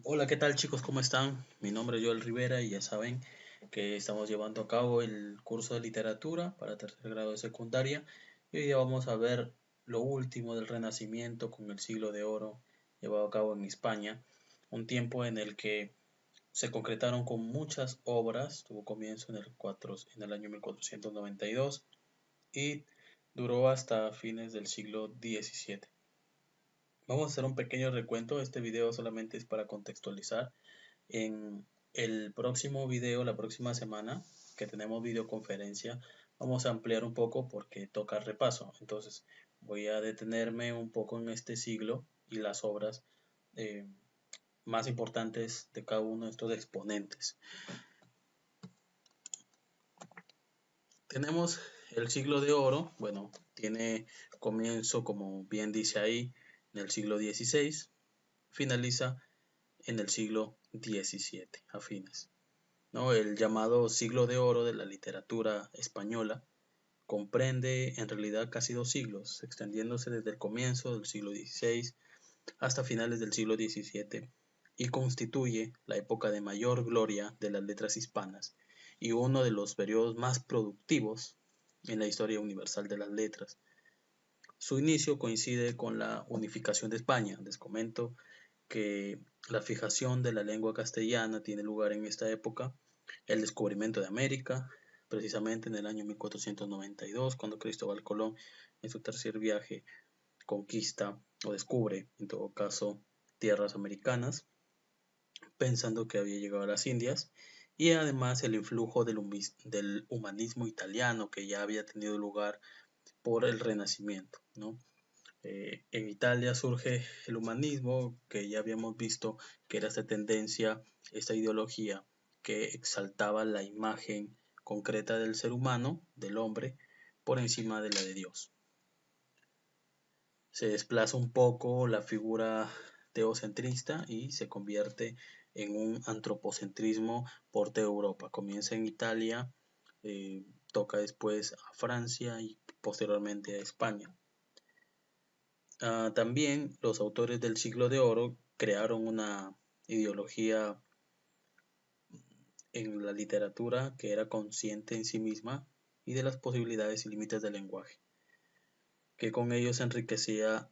Hola, ¿qué tal chicos? ¿Cómo están? Mi nombre es Joel Rivera y ya saben que estamos llevando a cabo el curso de literatura para tercer grado de secundaria y hoy día vamos a ver lo último del Renacimiento con el Siglo de Oro llevado a cabo en España, un tiempo en el que se concretaron con muchas obras, tuvo comienzo en el año 1492 y duró hasta fines del siglo XVII. Vamos a hacer un pequeño recuento, este video solamente es para contextualizar. En el próximo video, la próxima semana, que tenemos videoconferencia, vamos a ampliar un poco porque toca repaso. Entonces, voy a detenerme un poco en este siglo y las obras eh, más importantes de cada uno de estos exponentes. Tenemos el siglo de oro, bueno, tiene comienzo, como bien dice ahí, en el siglo XVI, finaliza en el siglo XVII, a fines. ¿No? El llamado siglo de oro de la literatura española comprende en realidad casi 2 siglos, extendiéndose desde el comienzo del siglo XVI hasta finales del siglo XVII, y constituye la época de mayor gloria de las letras hispanas y uno de los periodos más productivos en la historia universal de las letras. Su inicio coincide con la unificación de España. Les comento que la fijación de la lengua castellana tiene lugar en esta época, el descubrimiento de América, precisamente en el año 1492, cuando Cristóbal Colón, en su tercer viaje, conquista o descubre, en todo caso, tierras americanas, pensando que había llegado a las Indias, y además el influjo del humanismo italiano que ya había tenido lugar por el Renacimiento, ¿no? En Italia surge el humanismo, que ya habíamos visto que era esta tendencia, esta ideología que exaltaba la imagen concreta del ser humano, del hombre, por encima de la de Dios. Se desplaza un poco la figura teocentrista y se convierte en un antropocentrismo por toda Europa. Comienza en Italia, toca después a Francia y posteriormente a España. También los autores del Siglo de Oro crearon una ideología en la literatura que era consciente en sí misma y de las posibilidades y límites del lenguaje, que con ellos enriquecía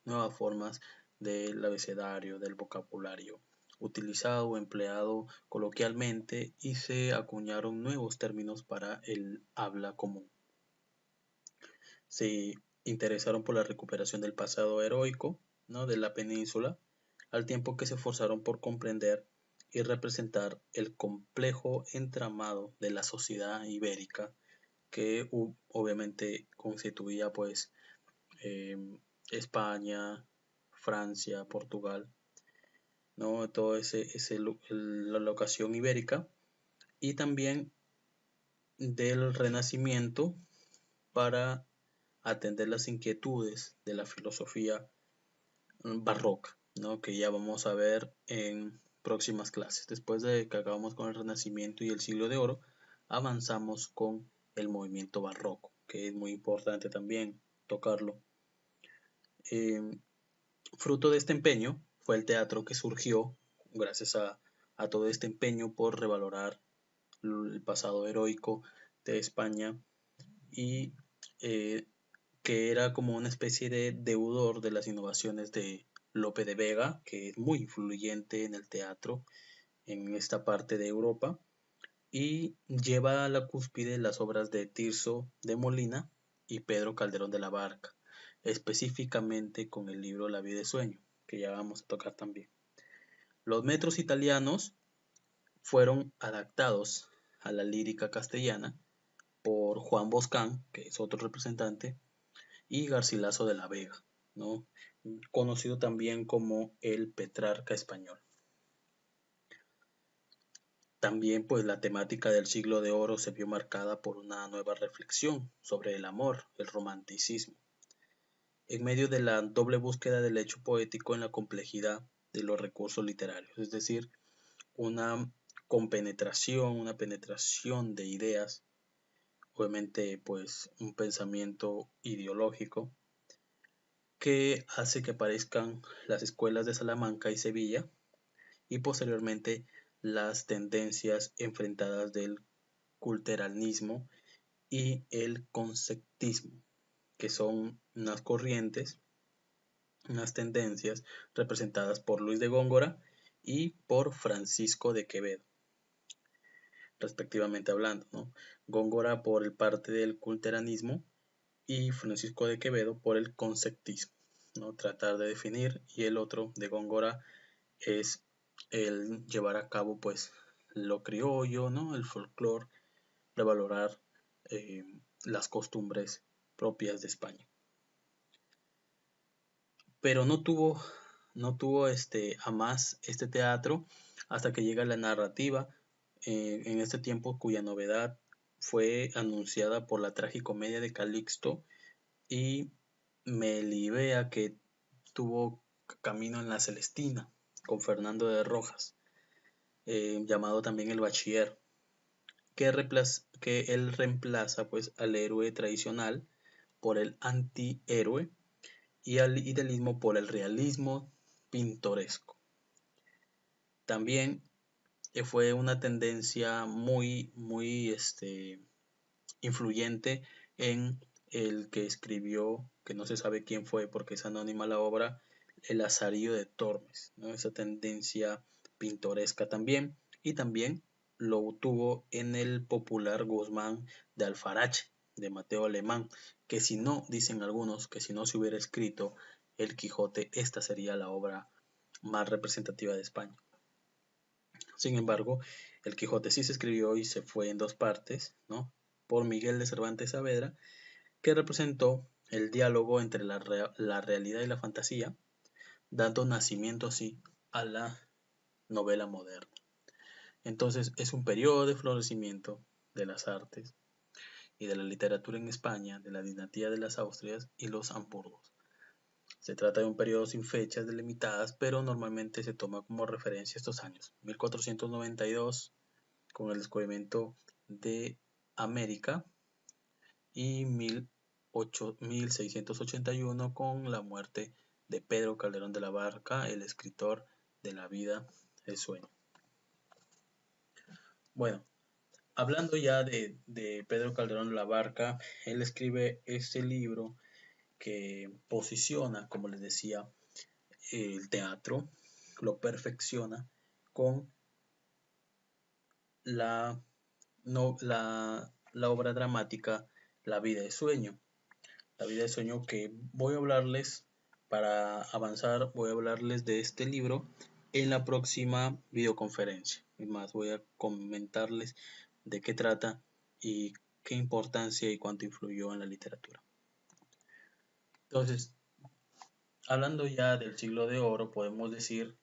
nuevas formas del abecedario, del vocabulario, utilizado o empleado coloquialmente, y se acuñaron nuevos términos para el habla común. Se interesaron por la recuperación del pasado heroico, ¿no?, de la península, al tiempo que se esforzaron por comprender y representar el complejo entramado de la sociedad ibérica que obviamente constituía pues eh, España, Francia, Portugal, ¿no? Todo la locación ibérica, y también del Renacimiento para atender las inquietudes de la filosofía barroca, ¿no?, que ya vamos a ver en próximas clases. Después de que acabamos con el Renacimiento y el Siglo de Oro, avanzamos con el movimiento barroco, que es muy importante también tocarlo. Eh, Fruto de este empeño fue el teatro, que surgió gracias a todo este empeño por revalorar el pasado heroico de España, y eh, que era como una especie de deudor de las innovaciones de Lope de Vega, que es muy influyente en el teatro en esta parte de Europa, y lleva a la cúspide las obras de Tirso de Molina y Pedro Calderón de la Barca, específicamente con el libro La vida de sueño, que ya vamos a tocar también. Los metros italianos fueron adaptados a la lírica castellana por Juan Boscán, que es otro representante, y Garcilaso de la Vega, ¿no?, conocido también como el Petrarca español. También pues la temática del Siglo de Oro se vio marcada por una nueva reflexión sobre el amor, el romanticismo, en medio de la doble búsqueda del hecho poético en la complejidad de los recursos literarios, es decir, una una penetración de ideas, obviamente pues un pensamiento ideológico que hace que aparezcan las escuelas de Salamanca y Sevilla y posteriormente las tendencias enfrentadas del culteranismo y el conceptismo, que son unas corrientes, unas tendencias representadas por Luis de Góngora y por Francisco de Quevedo, respectivamente hablando, ¿no? Góngora por el parte del culteranismo y Francisco de Quevedo por el conceptismo, ¿no? Tratar de definir, y el otro de Góngora es el llevar a cabo pues lo criollo, ¿no? El folclore, revalorar eh, las costumbres propias de España. Pero no tuvo a más este teatro hasta que llega la narrativa en este tiempo, cuya novedad fue anunciada por la tragicomedia de Calixto y Melibea, que tuvo Camino en la Celestina con Fernando de Rojas, llamado también El Bachiller, que él reemplaza pues al héroe tradicional por el antihéroe y al idealismo por el realismo pintoresco. También fue una tendencia muy influyente en el que escribió, que no se sabe quién fue porque es anónima la obra, El Lazarillo de Tormes, ¿no? Esa tendencia pintoresca también, y también lo tuvo en el popular Guzmán de Alfarache, de Mateo Alemán, que si no, dicen algunos, que si no se hubiera escrito El Quijote, esta sería la obra más representativa de España. Sin embargo, El Quijote sí se escribió y se fue en dos partes, ¿no? Por Miguel de Cervantes Saavedra, que representó el diálogo entre la realidad y la fantasía, dando nacimiento así a la novela moderna. Entonces es un periodo de florecimiento de las artes y de la literatura en España, de la dinastía de las Austrias y los Habsburgos. Se trata de un periodo sin fechas delimitadas, pero normalmente se toma como referencia estos años: 1492 con el descubrimiento de América y 1681 con la muerte de Pedro Calderón de la Barca, el escritor de La vida el sueño. Bueno, hablando ya de Pedro Calderón de la Barca, él escribe este libro que posiciona, como les decía, el teatro, lo perfecciona con la, no, la obra dramática La vida de sueño. La vida de sueño que voy a hablarles, para avanzar, voy a hablarles de este libro en la próxima videoconferencia. Y más, voy a comentarles de qué trata y qué importancia y cuánto influyó en la literatura. Entonces, hablando ya del siglo de oro, podemos decir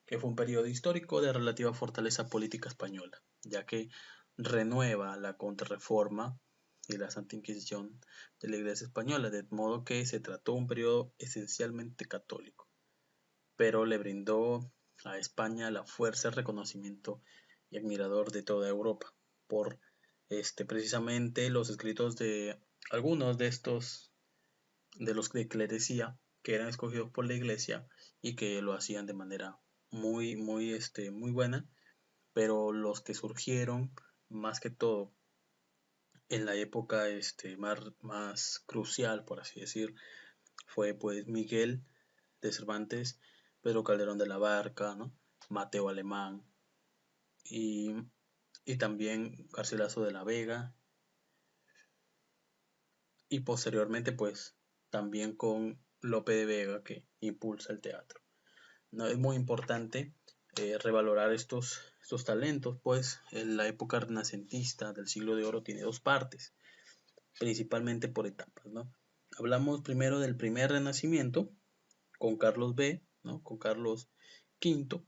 que fue un periodo histórico de relativa fortaleza política española, ya que renueva la Contrarreforma y la Santa Inquisición de la Iglesia española, de modo que se trató un periodo esencialmente católico, pero le brindó a España la fuerza, el reconocimiento y admirador de toda Europa, por precisamente los escritos de algunos de estos, de los que les decía, que eran escogidos por la Iglesia y que lo hacían de manera muy buena, pero los que surgieron más que todo en la época más crucial, por así decir, fue pues Miguel de Cervantes, Pedro Calderón de la Barca, ¿no? Mateo Alemán y, y también Garcilaso de la Vega, y posteriormente pues también con Lope de Vega, que impulsa el teatro. No, es muy importante revalorar estos talentos, pues en la época renacentista del siglo de oro tiene dos partes, principalmente por etapas, ¿no? Hablamos primero del primer renacimiento, con Carlos B, ¿no? Con Carlos V,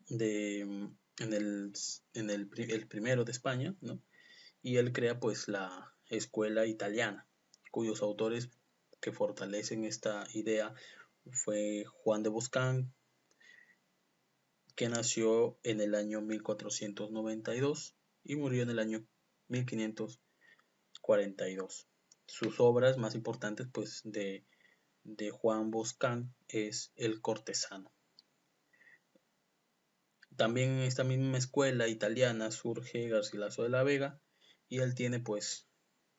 el primero de España, ¿no? Y él crea pues la escuela italiana, cuyos autores que fortalecen esta idea fue Juan de Boscán, que nació en el año 1492 y murió en el año 1542. Sus obras más importantes pues de de Juan Boscán es El cortesano. También en esta misma escuela italiana surge Garcilaso de la Vega y él tiene pues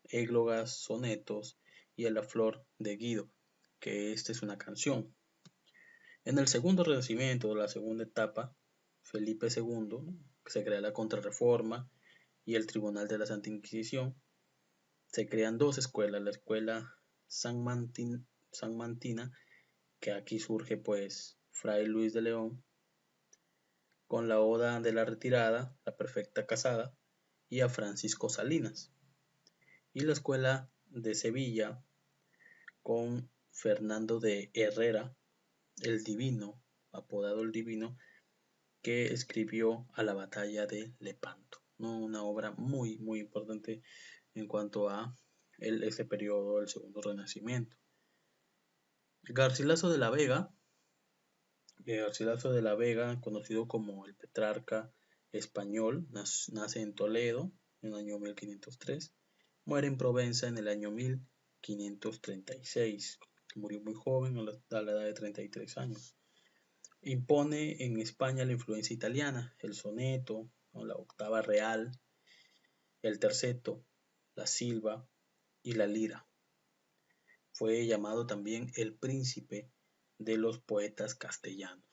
églogas, sonetos y a la flor de Guido, que esta es una canción. En el segundo Renacimiento, la segunda etapa, Felipe II, se crea la Contrarreforma y el Tribunal de la Santa Inquisición. Se crean dos escuelas, la escuela sanmantina, que aquí surge pues Fray Luis de León, con la Oda de la Retirada, la Perfecta Casada, y a Francisco Salinas. Y la escuela de Sevilla, con Fernando de Herrera, el Divino, apodado el Divino, que escribió A la batalla de Lepanto, ¿no? Una obra muy, muy importante en cuanto a ese periodo del Segundo Renacimiento. Garcilaso de la Vega, conocido como el Petrarca español, nace en Toledo en el año 1503, muere en Provenza en el año 1536, murió muy joven a la edad de 33 años. Impone en España la influencia italiana, el soneto, la octava real, el terceto, la silva y la lira. Fue llamado también el príncipe de los poetas castellanos.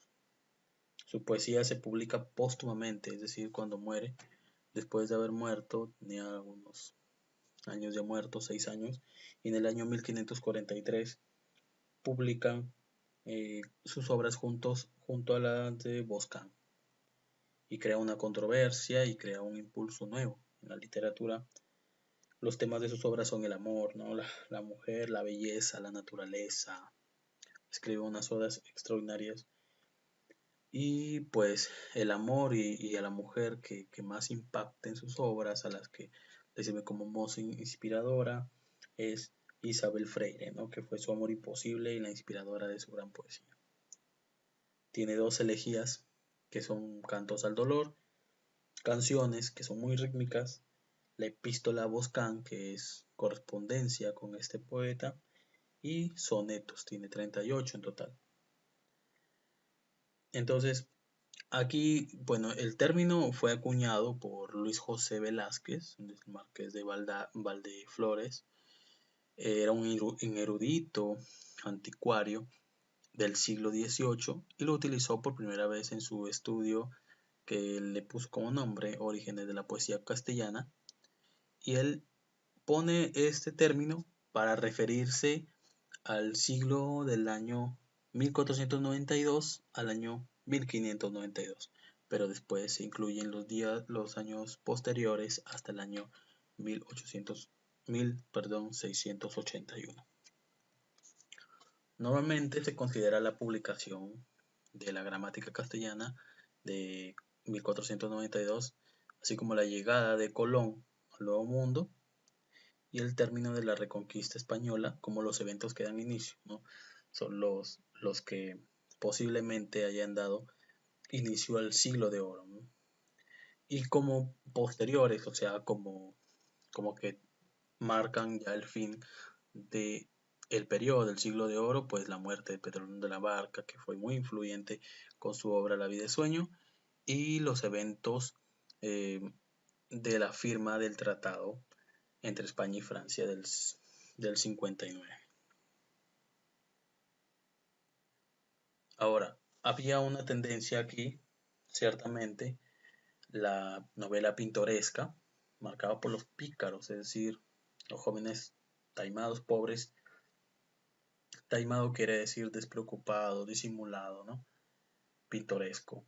Su poesía se publica póstumamente, es decir, cuando muere, después de haber muerto, tenía unos años ya muerto, 6 años, y en el año 1543 publican sus obras junto a las de Boscán, y crea una controversia y crea un impulso nuevo en la literatura. Los temas de sus obras son el amor, ¿no? la mujer, la belleza, la naturaleza. Escribe unas odas extraordinarias. Y pues el amor y a la mujer que más impacta en sus obras, a las que le sirve como moza inspiradora, es Isabel Freire, ¿no? Que fue su amor imposible y la inspiradora de su gran poesía. Tiene dos elegías que son cantos al dolor, canciones que son muy rítmicas, la epístola a Boscán, que es correspondencia con este poeta, y sonetos, tiene 38 en total. Entonces, aquí, bueno, el término fue acuñado por Luis José Velázquez, el marqués de Valdeflores. Era un erudito anticuario del siglo XVIII y lo utilizó por primera vez en su estudio que le puso como nombre Orígenes de la Poesía Castellana, y él pone este término para referirse al siglo del año 1492 al año 1592, pero después se incluyen los años posteriores hasta el año 1681. Normalmente se considera la publicación de la gramática castellana de 1492, así como la llegada de Colón al Nuevo Mundo y el término de la Reconquista Española como los eventos que dan inicio, ¿no? Son los que posiblemente hayan dado inicio al siglo de oro, ¿no? Y como posteriores, o sea, como que marcan ya el fin de el periodo del siglo de oro, pues la muerte de Pedro de la Barca, que fue muy influyente con su obra La vida de sueño, y los eventos de la firma del tratado entre España y Francia del 59. Ahora, había una tendencia aquí, ciertamente, la novela pintoresca, marcada por los pícaros, es decir, los jóvenes taimados, pobres. Taimado quiere decir despreocupado, disimulado, ¿no? Pintoresco,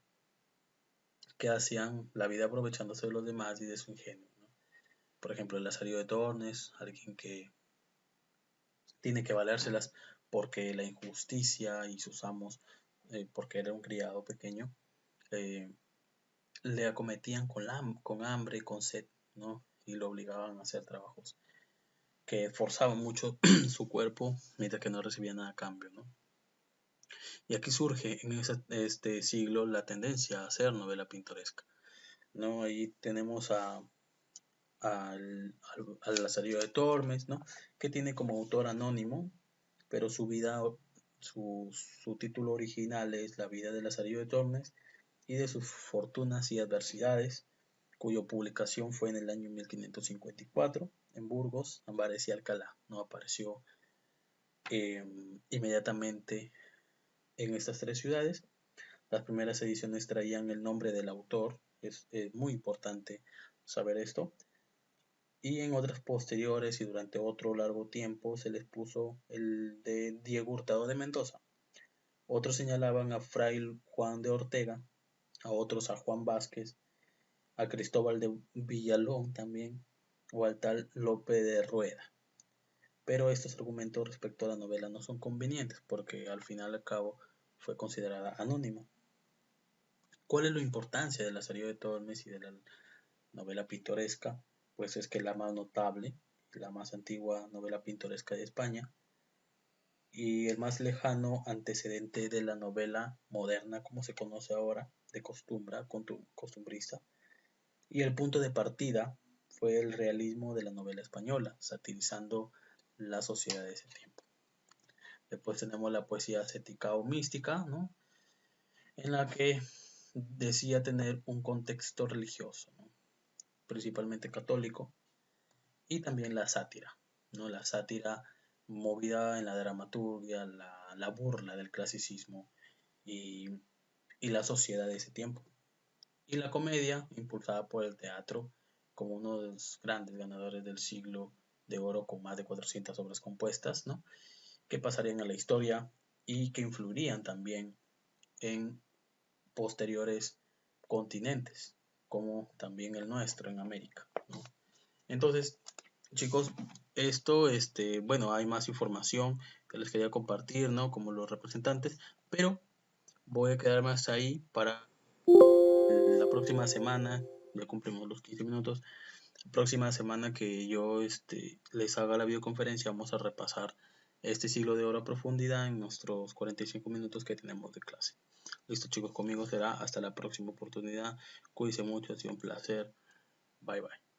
que hacían la vida aprovechándose de los demás y de su ingenio, ¿no? Por ejemplo, el Lazarillo de Tormes, alguien que tiene que valérselas porque la injusticia y sus amos, porque era un criado pequeño, eh, le acometían con hambre y con sed, ¿no? Y lo obligaban a hacer trabajos que forzaban mucho su cuerpo mientras que no recibía nada a cambio, ¿no? Y aquí surge en este siglo la tendencia a hacer novela pintoresca, ¿no? Ahí tenemos al Lazarillo de Tormes, ¿no? Que tiene como autor anónimo pero su título original es La vida de Lazarillo de Tormes y de sus fortunas y adversidades, cuya publicación fue en el año 1554 en Burgos, Ambares y Alcalá. No apareció inmediatamente en estas tres ciudades. Las primeras ediciones traían el nombre del autor, es muy importante saber esto, y en otras posteriores y durante otro largo tiempo se les puso el de Diego Hurtado de Mendoza. Otros señalaban a Fray Juan de Ortega, a otros a Juan Vázquez, a Cristóbal de Villalón también, o al tal Lope de Rueda. Pero estos argumentos respecto a la novela no son convenientes porque al final y al cabo fue considerada anónima. ¿Cuál es la importancia de Lazarillo de Tormes y de la novela pintoresca? Pues es que es la más notable, la más antigua novela pintoresca de España y el más lejano antecedente de la novela moderna como se conoce ahora, de costumbrista, y el punto de partida fue el realismo de la novela española, satirizando la sociedad de ese tiempo. Después tenemos la poesía ascética o mística, ¿no? En la que decía tener un contexto religioso, ¿no? Principalmente católico, y también la sátira, ¿no? La sátira movida en la dramaturgia, la burla del clasicismo y, y la sociedad de ese tiempo. Y la comedia, impulsada por el teatro, como uno de los grandes ganadores del siglo de oro con más de 400 obras compuestas, ¿no? Que pasarían a la historia y que influirían también en posteriores continentes, como también el nuestro en América, ¿no? Entonces, chicos, esto, bueno, hay más información que les quería compartir, ¿no? Como los representantes, pero voy a quedarme hasta ahí para la próxima semana. Ya cumplimos los 15 minutos. La próxima semana que yo les haga la videoconferencia, vamos a repasar este siglo de oro a profundidad en nuestros 45 minutos que tenemos de clase. Listo, chicos, conmigo será hasta la próxima oportunidad. Cuídense mucho, ha sido un placer. Bye bye.